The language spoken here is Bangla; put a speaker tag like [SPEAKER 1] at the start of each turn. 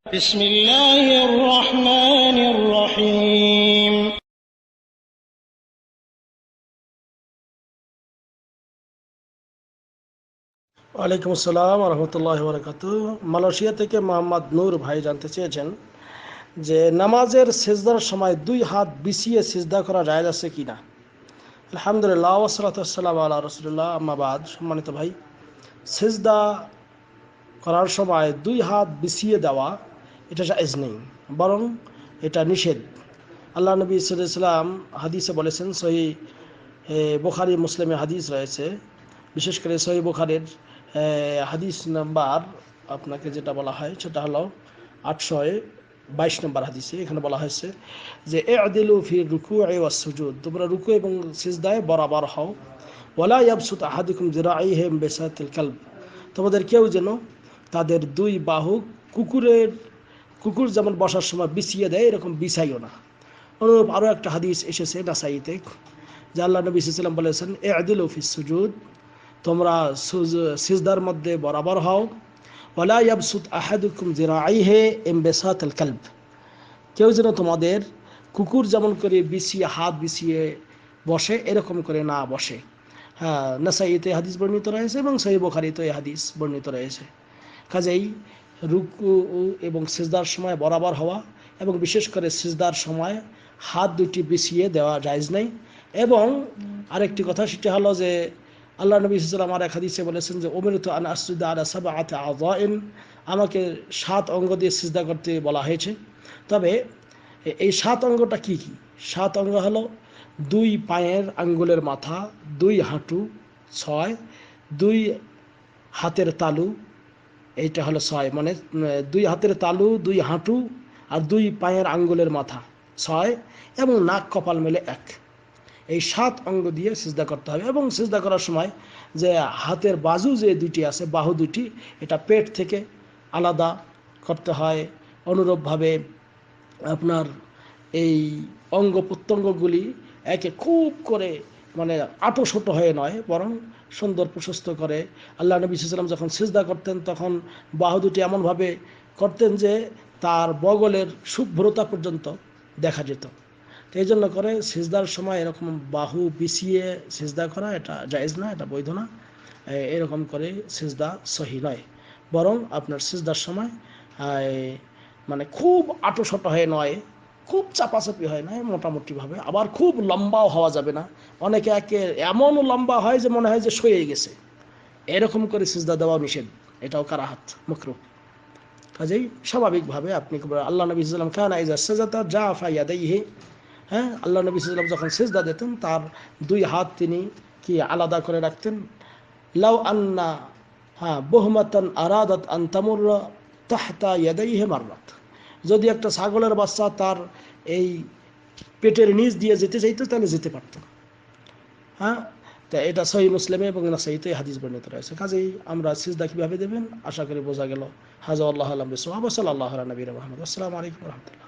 [SPEAKER 1] بسم الله الرحمن الرحيم
[SPEAKER 2] ওয়ালাইকুম আসসালাম রহমতুল্লাহ বরকাতুহ। মালয়েশিয়া থেকে মোহাম্মদ নূর ভাই জানতে চেয়েছেন যে নামাজের সিজদার সময় দুই হাত বিছিয়ে সিজদা করা জায়েজ আছে কিনা। আলহামদুলিল্লাহ ওয়াসসালাতু ওয়াসসালামু আলা রাসূলিল্লাহ, আম্মা বাদ। সম্মানিত ভাই, সিজদা করার সময় দুই হাত বিছিয়ে দেওয়া এটা জায়েজ নেই, বরং এটা নিষেধ। আল্লাহ নবী সাল্লাল্লাহু আলাইহি ওয়াসাল্লাম হাদিসে বলেছেন, সহিহ বুখারী মুসলিমে হাদিস রয়েছে, বিশেষ করে সহিহ বুখারীর হাদিস নাম্বার আপনাকে যেটা বলা হয় সেটা হলো 822 নম্বর হাদিসে। এখানে বলা হয়েছে যে ই'দিলু ফি রুকু'i ওয়াস সুজুদ, তোমরা রুকু এবং সিজদায় বরাবর হও। ওয়ালা ইয়াবসুত আহাদুকুম যিরাইহি বিসাতিল কালব, তোমাদের কেউ যেন তাদের দুই বাহু কুকুর যেমন বসার সময় বিছিয়ে দেয় এরকম বিছাইও না। অনুরূপ আরও একটা হাদিস এসেছে নাসাইতে, যে আল্লাহ নবী সাল্লাল্লাহু আলাইহি ওয়াসাল্লাম বলেছেন ই'দিলু ফিস সুজুদ, তোমরা সিজদার মধ্যে বরাবর হও। ওয়ালা ইয়াবসুত আহাদুকুম যিরাইহি ইমবিসাতাল কালব, কেউ যেন তোমাদের কুকুর যেমন করে বিছিয়ে হাত বিছিয়ে বসে এরকম করে না বসে। হ্যাঁ, নাসাইতে হাদিস বর্ণিত রয়েছে এবং সহিহ বুখারীতে এই হাদিস বর্ণিত রয়েছে। কাজেই রুকু এবং সিজদার সময় বরাবর হওয়া এবং বিশেষ করে সিজদার সময় হাত দুটি বিছিয়ে দেওয়া জায়েজ নেই। এবং আরেকটি কথা সেটা হলো যে আল্লাহ নবী সাল্লাল্লাহু আলাইহি ওয়াসাল্লাম আর এক হাদিসে বলেছেন যে উমিরতু আন আসজুদা আলা সাবআতি আযাইন, আমাকে 7 অঙ্গ দিয়ে সিজদা করতে বলা হয়েছে। তবে এই 7 অঙ্গটা কি কি? 7 অঙ্গ হলো 2 পায়ের আঙ্গুলের মাথা, 2 হাঁটু 6, 2 হাতের তালু, এইটা হলো 6, মানে 2 হাতের তালু, 2 হাঁটু আর 2 পায়ের আঙ্গুলের মাথা 6, এবং নাক কপাল মিলে 1। এই 7 অঙ্গ দিয়ে সিজদা করতে হবে। এবং সিজদা করার সময় যে হাতের বাজু যে দুটি আছে, বাহু দুটি, এটা পেট থেকে আলাদা করতে হয়। অনুরূপভাবে আপনার এই অঙ্গ প্রত্যঙ্গগুলি একে খুব করে মানে আঁটো হয়ে নয়, বরং সুন্দর প্রশস্ত করে। আল্লাহ নবী সাল্লাল্লাহু আলাইহি ওয়াসাল্লাম যখন সিজদা করতেন তখন বাহু দুটি এমনভাবে করতেন যে তার বগলের শুভ্রতা পর্যন্ত দেখা যেত। তো এই জন্য করে সিজদার সময় এরকম বাহু বিছিয়ে সিজদা করা এটা জায়েজ না, এটা বৈধ না। এরকম করে সিজদা সহি নয়, বরং আপনার সিজদার সময় মানে খুব আঁটো হয়ে নয়, খুব চাপাচাপি হয় না, মোটামুটিভাবে। আবার খুব লম্বাও হওয়া যাবে না, অনেকে একে এমনও লম্বা হয় যে মনে হয় যে সয়ে গেছে, এরকম করে সিজদা দেওয়া নিষেধ, এটাও কারাহাত, মাকরুহ। কাজেই স্বাভাবিকভাবে আপনি আল্লাহ নবী সাল্লাল্লাহু আলাইহি ওয়াসাল্লাম কানা ইযা সাজাদা জাফা ইয়াদাইহি, হ্যাঁ, আল্লাহ নবী সাল্লাল্লাহু আলাইহি ওয়াসাল্লাম যখন সিজদা দিতেন তার 2 হাত তিনি কি আলাদা করে রাখতেন। লাউ আন্না বুহমাতান আরাদাত আন তামুররা তাহতা ইয়াদাইহি মাররাত, যদি একটা ছাগলের বাচ্চা তার এই পেটের নিচ দিয়ে যেতে চাইতো তাহলে যেতে পারত। হ্যাঁ, তা এটা সহিহ মুসলিমে এবং নাসাইতে হাদিস বর্ণিত রয়েছে। কাজেই আমরা সিজদা কিভাবে দেবেন আশা করি বোঝা গেল। হাযা আল্লাহু আ'লাম বিসওয়াব। সাল্লাল্লাহু আলা নবিয়িনা মুহাম্মদ। আসসালামু আলাইকুম ওয়া রাহমাতুল্লাহ।